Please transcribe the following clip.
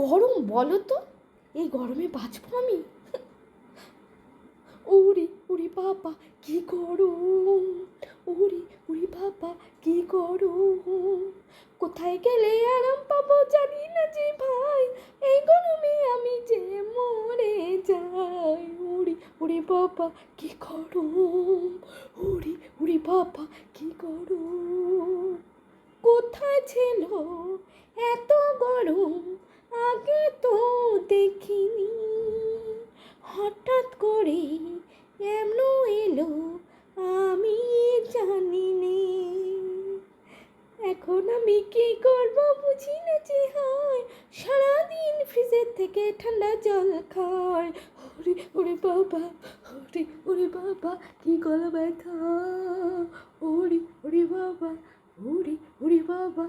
গরম বলো তো, এই গরমে বাঁচবো আমি? ওরে ওরে বাবা কি গরম, ওরে ওরে বাবা কি গরম, কোথায় গেলে আরাম পাবো জানি না যে ভাই, এই গরমে আমি যে মরে যাই। ওরে ওরে বাবা কি গরম, ওরে ওরে বাবা কি গরম, কোথায় ছিল এত গরম, আগে তো দেখিনি, হঠাৎ করে এমন এলো আমি জানি নে, এখন আমি কি করব বুঝি না যে হয়, সারাদিন ফ্রিজের থেকে ঠান্ডা জল খাই। ওরে ওরে বাবা, ওরে ওরে বাবা কি গলা ব্যথা, ওরে ওরে বাবা, ওরে ওরে বাবা।